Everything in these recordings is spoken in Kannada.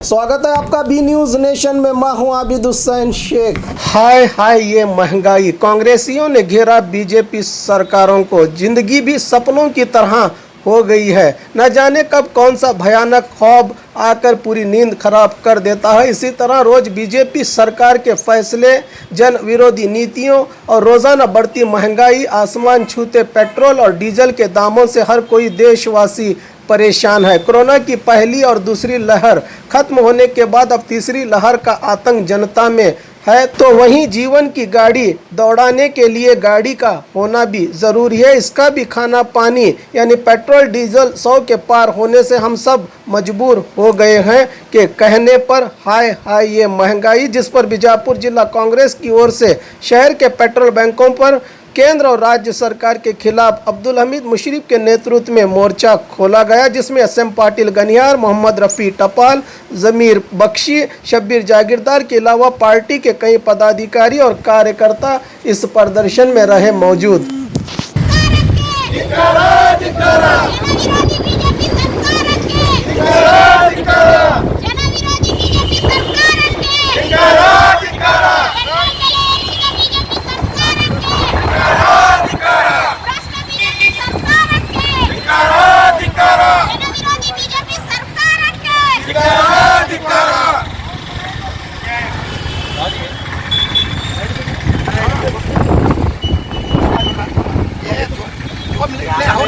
स्वागत है आपका बी न्यूज नेशन में। मैं हूं आबिद हुसैन शेख। हाय हाय ये महंगाई, कांग्रेसियों ने घेरा बीजेपी सरकारों को। जिंदगी भी सपनों की तरह हो गई है। न जाने कब कौन सा भयानक ख्वाब आकर पूरी नींद खराब कर देता है। इसी तरह रोज बीजेपी सरकार के फैसले, जन विरोधी नीतियों और रोजाना बढ़ती महंगाई, आसमान छूते पेट्रोल और डीजल के दामों से हर कोई देशवासी परेशान है। कोरोना की पहली और दूसरी लहर खत्म होने के बाद अब तीसरी लहर का आतंक जनता में है, तो वहीं जीवन की गाड़ी दौड़ाने के लिए गाड़ी का होना भी ज़रूरी है। इसका भी खाना पानी यानी पेट्रोल डीजल 100 के पार होने से हम सब मजबूर हो गए हैं कि कहने पर हाय हाय ये महंगाई। जिस पर बीजापुर जिला कांग्रेस की ओर से शहर के पेट्रोल बैंकों पर केंद्र और राज्य सरकार के खिलाफ अब्दुल हमीद मुशर्रफ के नेतृत्व में मोर्चा खोला गया, जिसमें एसएम पाटिल गनियार, मोहम्मद रफ़ी टपाल, ज़मीर बख्शी, शब्बीर जागीरदार के अलावा पार्टी के कई पदाधिकारी और कार्यकर्ता इस प्रदर्शन में रहे मौजूद।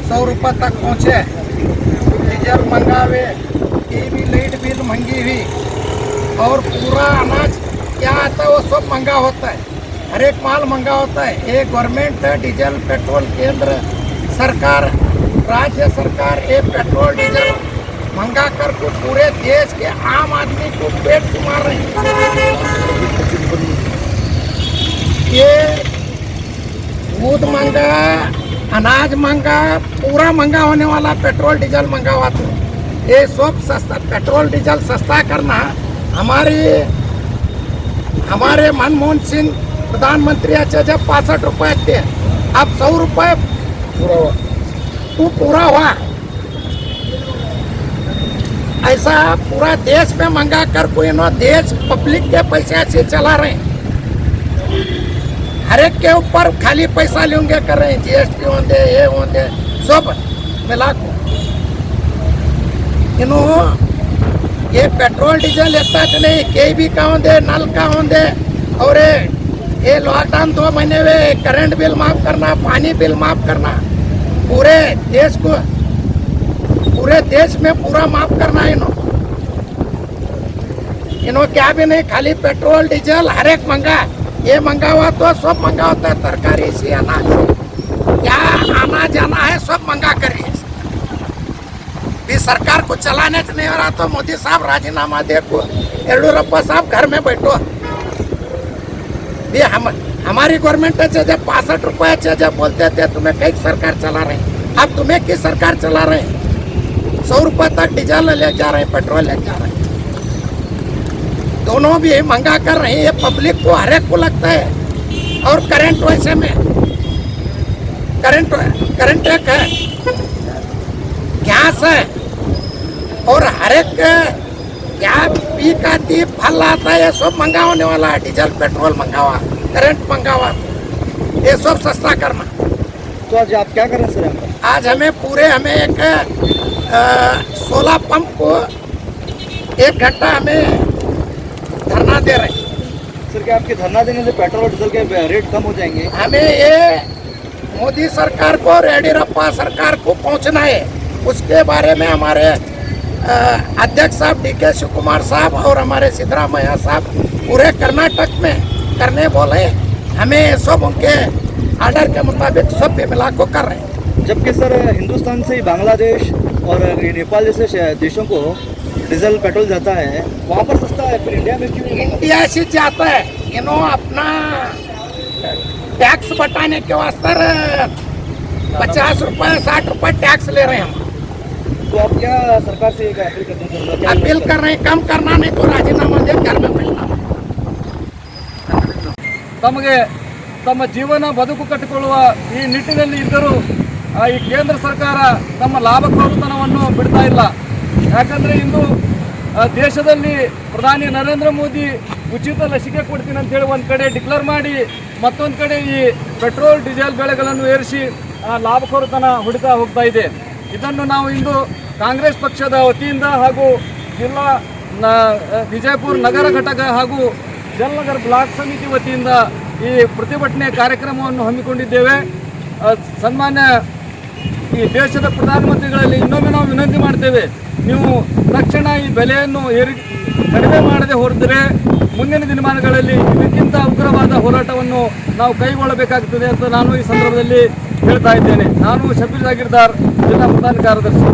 ₹100 तक पहुँचे, डीजल मंगावे, टीवी लाइट बिल महंगी हुई और पूरा अनाज क्या आता है वो सब महंगा होता है। हर एक माल महंगा होता है। ये गवर्नमेंट डीजल पेट्रोल केंद्र सरकार, राज्य सरकार ये पेट्रोल डीजल महंगा कर को पूरे देश के आम आदमी को पेट मार रहे हैं। ये दूध महंगा, अनाज महंगा, पूरा महंगा होने वाला, पेट्रोल डीजल महंगा हुआ। तो ये सब सस्ता, पेट्रोल डीजल सस्ता करना हमारे मनमोहन सिंह प्रधानमंत्री अच्छे जब 65 रुपये थे, अब 100 रुपये पूरा हुआ। ऐसा पूरा देश में महंगा कर कोई ना, देश पब्लिक के पैसे से चला रहे हैं। हर एक के ऊपर खाली पैसा लेंगे कर रहे हैं, जीएसटी होंगे, ये होंगे, सब मिला को ये पेट्रोल डीजल लेता नहीं, के भी का होंगे, नल का होंगे, और ये लॉकडाउन 2 महीने में करंट बिल माफ करना, पानी बिल माफ करना, पूरे देश में पूरा माफ करना। इन्हों क्या भी नहीं, खाली पेट्रोल डीजल हर एक महंगा। ये महंगा हुआ तो सब महंगा होता है, तरकारी से अनाज से क्या आना जाना है सब महंगा करिए। भी सरकार को चलाने नहीं हो रहा तो मोदी साहब राजीनामा दे को, येडियुरप्पा साहब घर में बैठो। भी हमारी गवर्नमेंट है जब 65 रुपये जब बोलते थे तुम्हें कई सरकार चला रहे हैं, अब तुम्हें किस सरकार चला रहे हैं? 100 रुपये तक डीजल ले जा रहे हैं, पेट्रोल ले जा रहे हैं, दोनों भी महंगा कर रहे हैं। ये पब्लिक को हर एक को लगता है। और करंट वैसे में करंट एक है, गैस है, और हर एक क्या पी का दी फल आता है, ये सब महंगा होने वाला है। डीजल पेट्रोल महंगा हुआ, करंट महंगा हुआ, ये सब सस्ता करना। तो आज आप क्या कर रहे हैं सर? आज हमें एक 16 पंप को 1 घंटा हमें धरना दे रहे हैं। सर क्या आपके धरना देने से पेट्रोल और डीजल के रेट कम हो जाएंगे? हमें ये मोदी सरकार को और येडियुरप्पा सरकार को पहुंचना है। उसके बारे में हमारे अध्यक्ष साहब DK शिव कुमार साहब और हमारे सिद्धरामैया साहब पूरे कर्नाटक में करने बोले। हमें सब उनके आर्डर के मुताबिक सब भी मिला को कर रहे हैं। जबकि सर हिंदुस्तान से नेपाल और नेपाल जैसे देशों को डीजल पेट्रोल जाता है, वहाँ पर सस्ता है, फिर इंडिया में क्यों? इंडिया से जाता है, इन्हों अपना टैक्स बटाने के वास्ते 50 रुपये 60 रुपये टैक्स ले रहे हैं हम। तो आप क्या सरकार से अपील करते हैं? अपील कर रहे हैं कम करना, नहीं तो राजीनामा दे घर में बैठना। ತಮಗೆ ತಮ್ಮ ಜೀವನ ಬದುಕು ಕಟ್ಟಿಕೊಳ್ಳುವ ಈ ನಿಟ್ಟಿನಲ್ಲಿ ಇದ್ದರೂ ಈ ಕೇಂದ್ರ ಸರ್ಕಾರ ತಮ್ಮ ಲಾಭಕೋರತನವನ್ನು ಬಿಡ್ತಾ ಇಲ್ಲ. ಯಾಕಂದರೆ ಇಂದು ದೇಶದಲ್ಲಿ ಪ್ರಧಾನಿ ನರೇಂದ್ರ ಮೋದಿ ಉಚಿತ ಲಸಿಕೆ ಕೊಡ್ತೀನಿ ಅಂತೇಳಿ ಒಂದು ಕಡೆ ಡಿಕ್ಲೇರ್ ಮಾಡಿ ಮತ್ತೊಂದು ಕಡೆ ಈ ಪೆಟ್ರೋಲ್ ಡೀಸೆಲ್ ಬೆಲೆಗಳನ್ನು ಏರಿಸಿ ಲಾಭಖೋರತನ ಹುಡುಕ್ತಾ ಹೋಗ್ತಾ ಇದೆ. ಇದನ್ನು ನಾವು ಇಂದು ಕಾಂಗ್ರೆಸ್ ಪಕ್ಷದ ವತಿಯಿಂದ ಹಾಗೂ ಜಿಲ್ಲಾ ವಿಜಯಪುರ ನಗರ ಘಟಕ ಹಾಗೂ ಜಲನಗರ ಬ್ಲಾಕ್ ಸಮಿತಿ ವತಿಯಿಂದ ಈ ಪ್ರತಿಭಟನೆ ಕಾರ್ಯಕ್ರಮವನ್ನು ಹಮ್ಮಿಕೊಂಡಿದ್ದೇವೆ. ಸನ್ಮಾನ್ಯ ಈ ದೇಶದ ಪ್ರಧಾನಮಂತ್ರಿಗಳಲ್ಲಿ ಇನ್ನೊಮ್ಮೆ ನಾವು ವಿನಂತಿ ಮಾಡ್ತೇವೆ, ನೀವು ತಕ್ಷಣ ಈ ಬೆಲೆಯನ್ನು ಕಡಿಮೆ ಮಾಡದೆ ಹೊರತರೆ ಮುಂದಿನ ದಿನಮಾನಗಳಲ್ಲಿ ಇದಕ್ಕಿಂತ ಉಗ್ರವಾದ ಹೋರಾಟವನ್ನು ನಾವು ಕೈಗೊಳ್ಳಬೇಕಾಗುತ್ತದೆ ಅಂತ ನಾನು ಈ ಸಂದರ್ಭದಲ್ಲಿ ಹೇಳ್ತಾ ಇದ್ದೇನೆ. ನಾನು ಶಬೀರ್ ಜಾಗೀರ್ದಾರ್, ಜಿಲ್ಲಾ ಪ್ರಧಾನ ಕಾರ್ಯದರ್ಶಿ.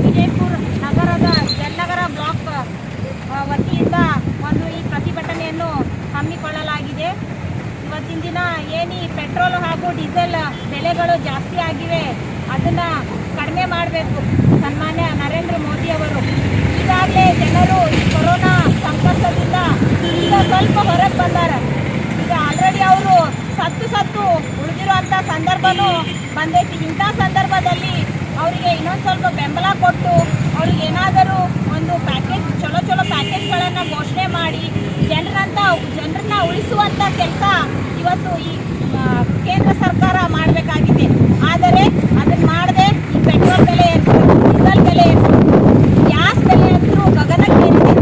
ವಿಜಯಪುರ ನಗರದ ಜಲನಗರ ಬ್ಲಾಕ್ ವತಿಯಿಂದ ಈ ಪ್ರತಿಭಟನೆಯನ್ನು ಹಮ್ಮಿಕೊಳ್ಳಲಾಗಿದೆ. ಇವತ್ತಿನ ದಿನ ಏನು ಪೆಟ್ರೋಲ್ ಹಾಗೂ ಡೀಸೆಲ್ ಬೆಲೆಗಳು ಜಾಸ್ತಿ ಆಗಿವೆ, ಅದನ್ನು ಕಡಿಮೆ ಮಾಡಬೇಕು ಸನ್ಮಾನ್ಯ ನರೇಂದ್ರ ಮೋದಿ ಅವರು. ಈಗಾಗಲೇ ಜನರು ಈ ಕೊರೋನಾ ಸಂಕಷ್ಟದಿಂದ ಈಗ ಸ್ವಲ್ಪ ಹೊರಗೆ ಬಂದಾರೆ. ಈಗ ಆಲ್ರೆಡಿ ಅವರು ಸತ್ತು ಉಳಿದಿರುವಂಥ ಸಂದರ್ಭನೂ ಬಂದೈತಿ. ಇಂಥ ಸಂದರ್ಭದಲ್ಲಿ ಅವರಿಗೆ ಇನ್ನೊಂದು ಸ್ವಲ್ಪ ಬೆಂಬಲ ಕೊಟ್ಟು ಅವ್ರಿಗೆ ಏನಾದರೂ ಒಂದು ಪ್ಯಾಕೇಜ್ ಚಲೋ ಪ್ಯಾಕೇಜ್ಗಳನ್ನು ಘೋಷಣೆ ಮಾಡಿ ಜನರನ್ನ ಉಳಿಸುವಂಥ ಕೆಲಸ ಇವತ್ತು ಈ ಕೇಂದ್ರ ಸರ್ಕಾರ ಮಾಡಬೇಕಾಗಿದೆ. ಆದರೆ ಅದನ್ನು ಮಾಡದೆ ಈ ಪೆಟ್ರೋಲ್ ಬೆಲೆ ಏರಿಸೋದು, ಡೀಸೆಲ್ ಬೆಲೆ ಏರಿಸೋದು, ಗ್ಯಾಸ್ ಬೆಲೆ ಅಂತೂ ಗಗನಕ್ಕೇರಿದೆ.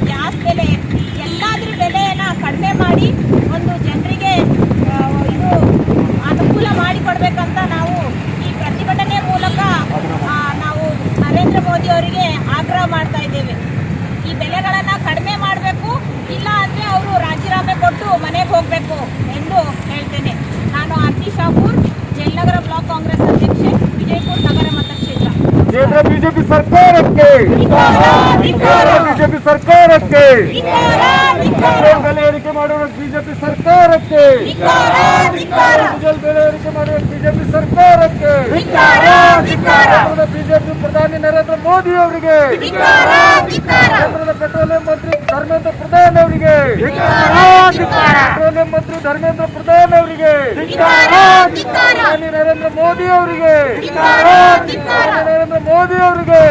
ಗ್ಯಾಸ್ ಬೆಲೆ ಎಲ್ಲಾದ್ರ ಬೆಲೆಯನ್ನು ಕಡಿಮೆ ಮಾಡಿ ಒಂದು ಜನರಿಗೆ ಇದು ಅನುಕೂಲ ಮಾಡಿಕೊಡ್ಬೇಕಂತ ನಾವು ಈ ಪ್ರತಿಭಟನೆ ಮೂಲಕ ನಾವು ನರೇಂದ್ರ ಮೋದಿ ಅವರಿಗೆ ಆಗ್ರಹ ಮಾಡ್ತಾ ಇದ್ದೇವೆ. ಈ ಬೆಲೆಗಳನ್ನು ಕಡಿಮೆ ಮಾಡಬೇಕು, ಇಲ್ಲ ಅಂದರೆ ಅವರು ರಾಜೀನಾಮೆ ಕೊಟ್ಟು ಮನೆಗೆ ಹೋಗಬೇಕು ಎಂದು ಹೇಳ್ತೇನೆ. ನಾನು ಆರ್ತಿ ಶಾಪೂರ್, ಜಯನಗರ ಬ್ಲಾಕ್ ಕಾಂಗ್ರೆಸ್ ಅಧ್ಯಕ್ಷೆ, ವಿಜಯಪುರ ನಗರ ಮತಕ್ಷೇತ್ರ. ಬಿಜೆಪಿ ಸರ್ಕಾರಕ್ಕೆ, ಬಿಜೆಪಿ ಸರ್ಕಾರಕ್ಕೆ, ಬೆಲೆ ಏರಿಕೆ ಮಾಡುವ ಬಿಜೆಪಿ ಸರ್ಕಾರಕ್ಕೆ, ಡೀಸೆಲ್ ಬೆಲೆ ಏರಿಕೆ ಮಾಡುವ ಬಿಜೆಪಿ ಸರ್ಕಾರಕ್ಕೆ, ಬಿಜೆಪಿ ಪ್ರಧಾನಿ ನರೇಂದ್ರ ಮೋದಿ ಅವರಿಗೆ, ಕೇಂದ್ರದ ಪೆಟ್ರೋಲಿಯಂ ಮಂತ್ರಿ ಧರ್ಮೇಂದ್ರ ಪ್ರಧಾನ್ ಅವರಿಗೆ, ಪೆಟ್ರೋಲಿಯಂ ಮಂತ್ರಿ ಧರ್ಮೇಂದ್ರ ಪ್ರಧಾನ್ ಅವರಿಗೆ, ಪ್ರಧಾನಿ ನರೇಂದ್ರ ಮೋದಿ ಅವರಿಗೆ, ನರೇಂದ್ರ ಮೋದಿ ಅವರಿಗೆ,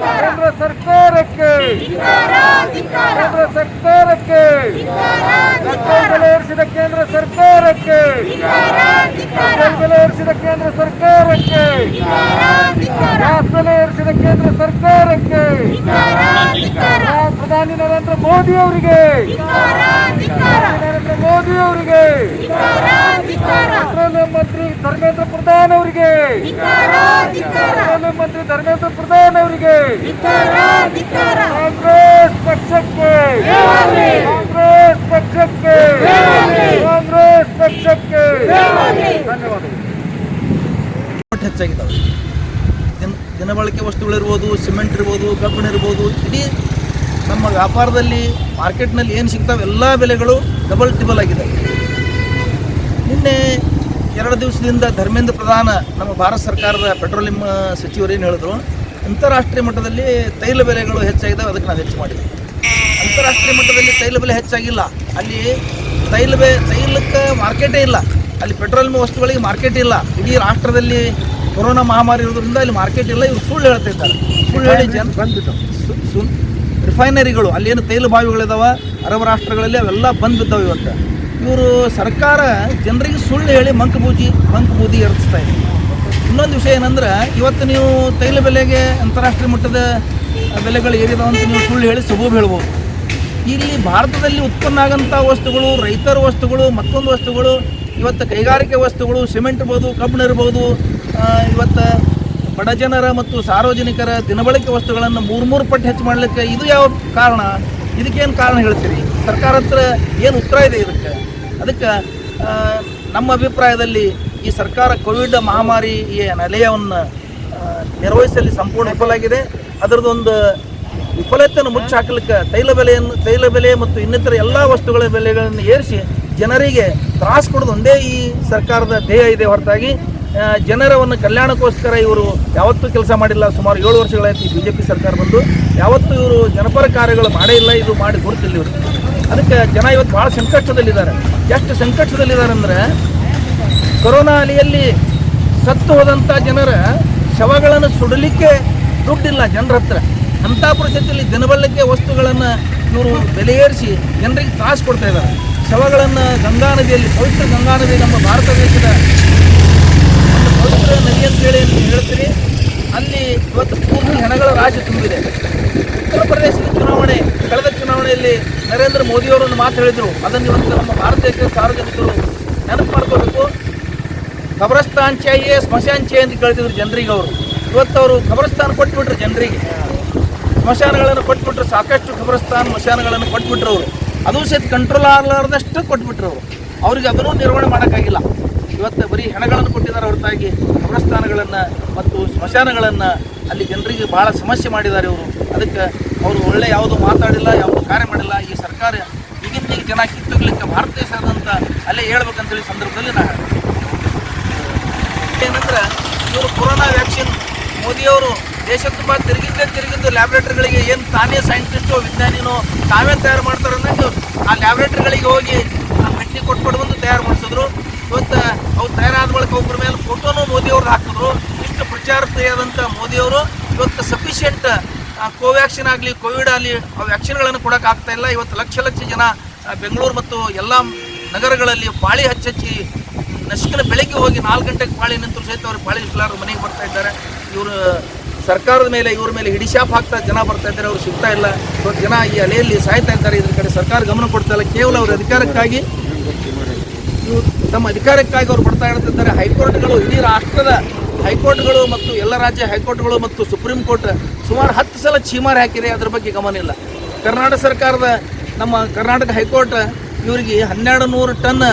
ಕೇಂದ್ರ ಸರ್ಕಾರಕ್ಕೆ, ಕೇಂದ್ರ ಸರ್ಕಾರಕ್ಕೆ, ಪೆಟ್ರೋಲ್ ಬೆಲೆ ಏರಿಸಿದ ಕೇಂದ್ರ ಸರ್ಕಾರಕ್ಕೆ, ಡೀಸೆಲ್ ಬೆಲೆ ಏರಿಸಿದ ಕೇಂದ್ರ ಸರ್ಕಾರಕ್ಕೆ, ಗ್ಯಾಸ್ ಬೆಲೆ ಏರಿಸಿದ ಕೇಂದ್ರ ಸರ್ಕಾರಕ್ಕೆ, ಪ್ರಧಾನಿ ನರೇಂದ್ರ ಮೋದಿ ಅವರಿಗೆ, ನರೇಂದ್ರ ಮೋದಿ ಅವರಿಗೆ, ಪೆಟ್ರೋಲಿಯಂ ಮಂತ್ರಿ ಧರ್ಮೇಂದ್ರ ಪ್ರಧಾನ್ ಅವರಿಗೆ, ಪೆಟ್ರೋಲಿಯಂ ಮಂತ್ರಿ ಧರ್ಮೇಂದ್ರ ಪ್ರಧಾನ್ ಅವರಿಗೆ, ಕಾಂಗ್ರೆಸ್ ಪಕ್ಷಕ್ಕೆ, ಕಾಂಗ್ರೆಸ್ ಪಕ್ಷಕ್ಕೆ, ಕಾಂಗ್ರೆಸ್ ಪಕ್ಷಕ್ಕೆ ಧನ್ಯವಾದಗಳು. ಹೆಚ್ಚಾಗಿದ್ದಾವೆ. ದಿನಬಳಕೆ ವಸ್ತುಗಳಿರ್ಬೋದು, ಸಿಮೆಂಟ್ ಇರ್ಬೋದು, ಕಬ್ಬಿಣ ಇರ್ಬೋದು, ಇಡೀ ನಮ್ಮ ವ್ಯಾಪಾರದಲ್ಲಿ ಮಾರ್ಕೆಟ್ನಲ್ಲಿ ಏನು ಸಿಗ್ತಾವೆ ಎಲ್ಲ ಬೆಲೆಗಳು ಡಬಲ್ ಟಿಬಲ್ ಆಗಿದ್ದಾವೆ. ನಿನ್ನೆ 2 ದಿವಸದಿಂದ ಧರ್ಮೇಂದ್ರ ಪ್ರಧಾನ ನಮ್ಮ ಭಾರತ ಸರ್ಕಾರದ ಪೆಟ್ರೋಲಿಯಂ ಸಚಿವರು ಏನು ಹೇಳಿದ್ರು, ಅಂತಾರಾಷ್ಟ್ರೀಯ ಮಟ್ಟದಲ್ಲಿ ತೈಲ ಬೆಲೆಗಳು ಹೆಚ್ಚಾಗಿದ್ದಾವೆ, ಅದಕ್ಕೆ ನಾವು ಹೆಚ್ಚು ಮಾಡಿದ್ವಿ. ಅಂತಾರಾಷ್ಟ್ರೀಯ ಮಟ್ಟದಲ್ಲಿ ತೈಲ ಬೆಲೆ ಹೆಚ್ಚಾಗಿಲ್ಲ, ಅಲ್ಲಿ ತೈಲಕ್ಕೆ ಮಾರ್ಕೆಟೇ ಇಲ್ಲ, ಅಲ್ಲಿ ಪೆಟ್ರೋಲಿಯಂ ವಸ್ತುಗಳಿಗೆ ಮಾರ್ಕೆಟ್ ಇಲ್ಲ. ಇಡೀ ರಾಷ್ಟ್ರದಲ್ಲಿ ಕೊರೋನಾ ಮಹಾಮಾರಿ ಇರೋದ್ರಿಂದ ಇಲ್ಲಿ ಮಾರ್ಕೆಟ್ ಇಲ್ಲ. ಇವರು ಸುಳ್ಳು ಹೇಳ್ತಿದ್ದಾರೆ. ಸುಳ್ಳು ಹೇಳಿ ರಿಫೈನರಿಗಳು ಅಲ್ಲೇನು ತೈಲ ಬಾವಿಗಳಿದಾವೆ ಅರಬ್ ರಾಷ್ಟ್ರಗಳಲ್ಲಿ ಅವೆಲ್ಲ ಬಂದ್ಬಿದ್ದಾವೆ. ಇವತ್ತು ಇವರು ಸರ್ಕಾರ ಜನರಿಗೆ ಸುಳ್ಳು ಹೇಳಿ ಮಂಕು ಬೂದಿ ಎರಗಿಸ್ತಾ ಇದೆ. ಇನ್ನೊಂದು ವಿಷಯ ಏನಂದ್ರೆ, ಇವತ್ತು ನೀವು ತೈಲ ಬೆಲೆಗೆ ಅಂತಾರಾಷ್ಟ್ರೀಯ ಮಟ್ಟದ ಬೆಲೆಗಳು ಏರಿದಾವಂತ ನೀವು ಸುಳ್ಳು ಹೇಳಿ ಸಬೂಬು ಹೇಳ್ಬೋದು. ಇಲ್ಲಿ ಭಾರತದಲ್ಲಿ ಉತ್ಪನ್ನ ಆಗೋಂಥ ವಸ್ತುಗಳು, ರೈತರ ವಸ್ತುಗಳು, ಮತ್ತೊಂದು ವಸ್ತುಗಳು, ಇವತ್ತು ಕೈಗಾರಿಕೆ ವಸ್ತುಗಳು, ಸಿಮೆಂಟ್ ಇರ್ಬೋದು, ಕಬ್ಬಿಣ ಇರ್ಬೋದು, ಇವತ್ತು ಬಡ ಜನರ ಮತ್ತು ಸಾರ್ವಜನಿಕರ ದಿನಬಳಕೆ ವಸ್ತುಗಳನ್ನು 3 ಪಟ್ಟು ಹೆಚ್ಚು ಮಾಡಲಿಕ್ಕೆ ಇದು ಯಾವ ಕಾರಣ? ಇದಕ್ಕೇನು ಕಾರಣ ಹೇಳ್ತೀರಿ? ಸರ್ಕಾರ ಹತ್ರ ಏನು ಉತ್ತರ ಇದೆ ಇದಕ್ಕೆ? ಅದಕ್ಕೆ ನಮ್ಮ ಅಭಿಪ್ರಾಯದಲ್ಲಿ ಈ ಸರ್ಕಾರ ಕೋವಿಡ್ ಮಹಾಮಾರಿಯ ನೆಲೆಯನ್ನು ನಿರ್ವಹಿಸಲು ಸಂಪೂರ್ಣ ವಿಫಲಾಗಿದೆ. ಅದರದೊಂದು ವಿಫಲತೆಯನ್ನು ಮುಚ್ಚಿ ಹಾಕಲಿಕ್ಕೆ ತೈಲ ಬೆಲೆ ಮತ್ತು ಇನ್ನಿತರ ಎಲ್ಲ ವಸ್ತುಗಳ ಬೆಲೆಗಳನ್ನು ಏರಿಸಿ ಜನರಿಗೆ ತ್ರಾಸ ಕೊಡೋದು ಒಂದೇ ಈ ಸರ್ಕಾರದ ಧ್ಯೇಯ ಇದೆ ಹೊರತಾಗಿ ಜನರ ಒಂದು ಕಲ್ಯಾಣಕ್ಕೋಸ್ಕರ ಇವರು ಯಾವತ್ತೂ ಕೆಲಸ ಮಾಡಿಲ್ಲ. ಸುಮಾರು 7 ವರ್ಷಗಳಾಯ್ತು ಈ BJP ಸರ್ಕಾರ ಬಂದು, ಯಾವತ್ತೂ ಇವರು ಜನಪರ ಕಾರ್ಯಗಳು ಮಾಡೇ ಇಲ್ಲ, ಇದು ಮಾಡಿ ಗುರುತಿಲ್ಲ ಇವರು. ಅದಕ್ಕೆ ಜನ ಇವತ್ತು ಭಾಳ ಸಂಕಷ್ಟದಲ್ಲಿದ್ದಾರೆ. ಎಷ್ಟು ಸಂಕಷ್ಟದಲ್ಲಿದ್ದಾರೆ ಅಂದರೆ, ಕೊರೋನಾ ಅಲೆಯಲ್ಲಿ ಸತ್ತು ಹೋದಂಥ ಜನರ ಶವಗಳನ್ನು ಸುಡಲಿಕ್ಕೆ ದುಡ್ಡಿಲ್ಲ ಜನರ ಹತ್ರ. ಅಂಥ ಪರಿಸ್ಥಿತಿಯಲ್ಲಿ ದಿನಬಳಕೆ ವಸ್ತುಗಳನ್ನು ಇವರು ಬೆಲೆ ಏರಿಸಿ ಜನರಿಗೆ ತ್ರಾಸು ಕೊಡ್ತಾ ಇದ್ದಾರೆ. ಶವಗಳನ್ನು ಗಂಗಾ ನದಿಯಲ್ಲಿ, ಪವಿತ್ರ ಗಂಗಾ ನದಿ ನಮ್ಮ ಭಾರತ ದೇಶದ ಒಂದು ಪವಿತ್ರ ನದಿ ಅಂತೇಳಿ ಹೇಳ್ತೀರಿ, ಅಲ್ಲಿ ಇವತ್ತು ಪೂರ್ತಿ ಹೆಣಗಳ ರಾಶಿ ತುಂಬಿದೆ. ಉತ್ತರ ಪ್ರದೇಶದ ಚುನಾವಣೆ, ಕಳೆದ ಚುನಾವಣೆಯಲ್ಲಿ ನರೇಂದ್ರ ಮೋದಿಯವರು ಒಂದು ಮಾತು ಹೇಳಿದರು, ಅದನ್ನು ಇವತ್ತು ನಮ್ಮ ಭಾರತ ದೇಶದ ಸಾರ್ವಜನಿಕರು ನೆನಪು ಮಾಡ್ಕೋಬೇಕು. ಖಬರಸ್ತಾನ್ ಚಾಹಿಯೇ ಸ್ಮಶಾನ್ ಚಾಹಿಯೇ ಅಂತ ಕೇಳ್ತಿದ್ರು ಜನರಿಗೆ. ಅವರು ಇವತ್ತು ಅವರು ಖಬರಸ್ತಾನ್ ಕೊಟ್ಬಿಟ್ರು ಜನರಿಗೆ, ಸ್ಮಶಾನಗಳನ್ನು ಕೊಟ್ಬಿಟ್ರು. ಸಾಕಷ್ಟು ಖಬರಸ್ತಾನ್ ಸ್ಮಶಾನಗಳನ್ನು ಕೊಟ್ಬಿಟ್ರು ಅವರು. ಅದು ಸಹಿತ ಕಂಟ್ರೋಲ್ ಆಗಲಾರ್ದಷ್ಟು ಕೊಟ್ಬಿಟ್ರು ಅವರು. ಅವ್ರಿಗೆ ಅದನ್ನು ನಿರ್ವಹಣೆ ಮಾಡೋಕ್ಕಾಗಿಲ್ಲ. ಇವತ್ತು ಬರೀ ಹೆಣಗಳನ್ನು ಕೊಟ್ಟಿದ್ದಾರೆ ಹೊರತಾಗಿ ಖಬರಸ್ಥಾನಗಳನ್ನು ಮತ್ತು ಸ್ಮಶಾನಗಳನ್ನು ಅಲ್ಲಿ ಜನರಿಗೆ ಭಾಳ ಸಮಸ್ಯೆ ಮಾಡಿದ್ದಾರೆ ಇವರು. ಅದಕ್ಕೆ ಅವರು ಒಳ್ಳೆ ಯಾವುದು ಮಾತಾಡಿಲ್ಲ, ಯಾವುದು ಕಾರ್ಯ ಮಾಡಿಲ್ಲ. ಈ ಸರ್ಕಾರ ಈಗಿನ ಜನ ಕಿತ್ತೋಗ್ಲಿಕ್ಕೆ ಭಾರತ ದೇಶದಂತ ಅಲ್ಲೇ ಹೇಳ್ಬೇಕಂತೇಳಿ ಸಂದರ್ಭದಲ್ಲಿ ನಾನು ಏನಂದ್ರೆ, ಇವರು ಕೊರೋನಾ ವ್ಯಾಕ್ಸಿನ್ ಮೋದಿಯವರು ದೇಶ ತುಂಬ ತಿರುಗಿದ್ದು ಲ್ಯಾಬ್ರೇಟರಿಗಳಿಗೆ ಏನು ತಾನೇ ಸೈಂಟಿಸ್ಟೋ ವಿಜ್ಞಾನಿನೋ ತಾವೇ ತಯಾರು ಮಾಡ್ತಾರೆ ಅನ್ನೋದು ಆ ಲ್ಯಾಬ್ರೇಟರಿಗಳಿಗೆ ಹೋಗಿ ಭೇಟಿ ಕೊಟ್ಬಿಟ್ಟು ಬಂದು ತಯಾರು ಮಾಡಿಸಿದ್ರು. ಇವತ್ತು ಅವು ತಯಾರಾದ ಬಳಿಕ ಒಬ್ಬರ ಮೇಲೆ ಫೋಟೋನು ಮೋದಿಯವ್ರು ಹಾಕಿದ್ರು. ಇಷ್ಟು ಪ್ರಚಾರಕ್ರಿಯಾದಂಥ ಮೋದಿಯವರು ಇವತ್ತು ಸಫಿಷಿಯೆಂಟ್ ಕೋವ್ಯಾಕ್ಸಿನ್ ಆಗಲಿ ಕೋವಿಡ್ ಆಗಲಿ ಆ ವ್ಯಾಕ್ಸಿನ್ಗಳನ್ನು ಕೊಡೋಕ್ಕಾಗ್ತಾ ಇಲ್ಲ. ಇವತ್ತು ಲಕ್ಷ ಜನ ಬೆಂಗಳೂರು ಮತ್ತು ಎಲ್ಲ ನಗರಗಳಲ್ಲಿ ಪಾಳಿ ಹಚ್ಚಿ ನಸಿಕಿನ ಬೆಳಗ್ಗೆ ಹೋಗಿ 4 ಗಂಟೆಗೆ ಪಾಳಿ ನಿಂತರು ಸಹಿತ ಅವ್ರಿಗೆ ಪಾಳಿ ಇಲ್ಲಾರು ಮನೆಗೆ ಬರ್ತಾ ಇದ್ದಾರೆ. ಇವರು ಸರ್ಕಾರದ ಮೇಲೆ ಇವ್ರ ಮೇಲೆ ಹಿಡಿಶಾಪ್ ಹಾಕ್ತಾ ಜನ ಬರ್ತಾ ಇದ್ದಾರೆ, ಅವ್ರು ಸಿಗ್ತಾ ಇಲ್ಲ. ಇವತ್ತು ಜನ ಈ ಅಲೆಯಲ್ಲಿ ಸಾಯ್ತಾ ಇದ್ದಾರೆ. ಇದ್ರ ಕಡೆ ಸರ್ಕಾರ ಗಮನ ಕೊಡ್ತಾ ಇಲ್ಲ. ಕೇವಲ ಅವ್ರ ಅಧಿಕಾರಕ್ಕಾಗಿ, ತಮ್ಮ ಅಧಿಕಾರಕ್ಕಾಗಿ ಅವ್ರು ಬರ್ತಾ ಇರ್ತಿದ್ದಾರೆ. ಹೈಕೋರ್ಟ್ಗಳು, ಇಡೀ ರಾಷ್ಟ್ರದ ಹೈಕೋರ್ಟ್ಗಳು ಮತ್ತು ಎಲ್ಲ ರಾಜ್ಯ ಹೈಕೋರ್ಟ್ಗಳು ಮತ್ತು ಸುಪ್ರೀಂ ಕೋರ್ಟ್ ಸುಮಾರು 10 ಸಲ ಛೀಮಾರಿ ಹಾಕಿದೆ. ಅದ್ರ ಬಗ್ಗೆ ಗಮನ ಇಲ್ಲ. ಕರ್ನಾಟಕ ಸರ್ಕಾರದ ನಮ್ಮ ಕರ್ನಾಟಕ ಹೈಕೋರ್ಟ್ ಇವರಿಗೆ 1200 ಟನ್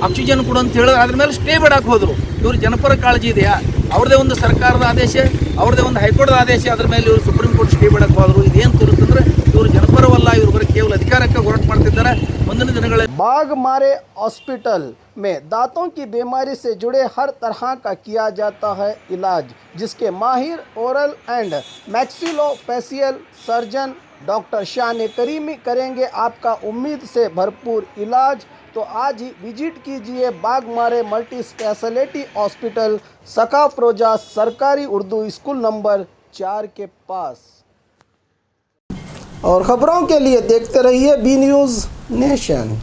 ಆಕ್ಸಿಜನ್ ಕೊಡು ಅಂತ ಹೇಳಿದ್ರೆ ಅದ್ರ ಮೇಲೆ ಸ್ಟೇ ಬಿಡಕ್ಕೆ ಹೋದರು. ಇವ್ರ ಜನಪರ ಕಾಳಜಿ ಇದೆಯಾ? ಅವ್ರದೇ ಒಂದು ಸರ್ಕಾರದ ಆದೇಶ, ಅವ್ರದೇ ಒಂದು ಹೈಕೋರ್ಟ್ದ ಆದೇಶ, ಅದ್ರ ಮೇಲೆ ಇವರು ಸುಪ್ರೀಂ ಕೋರ್ಟ್ ಸ್ಟೇ ಬಿಡಕ್ಕೆ ಹೋದರು. ಇದೇನು ತೋರಿಸ್ತಂದ್ರೆ ಇವರು ಜನಪರವಲ್ಲ, ಇವರು ಬರೀ ಕೇವಲ ಅಧಿಕಾರಕ್ಕೆ ಹೋರಾಟ ಮಾಡ್ತಿದ್ದಾರೆ. ಮುಂದಿನ ದಿನಗಳಲ್ಲಿ बाघमारे हॉस्पिटल में दांतों की बीमारी से जुड़े हर तरह का किया जाता है इलाज, जिसके माहिर oral and maxillofacial surgeon doctor शान करीमी करेंगे आपका उम्मीद से भरपूर इलाज। तो आज ही विजिट कीजिए बाघमारे मल्टी स्पेशलिटी हॉस्पिटल सकाफरोजा सरकारी उर्दू स्कूल नंबर 4 के पास। और ख़बरों के लिए देखते रहिए बी न्यूज़ नेशन।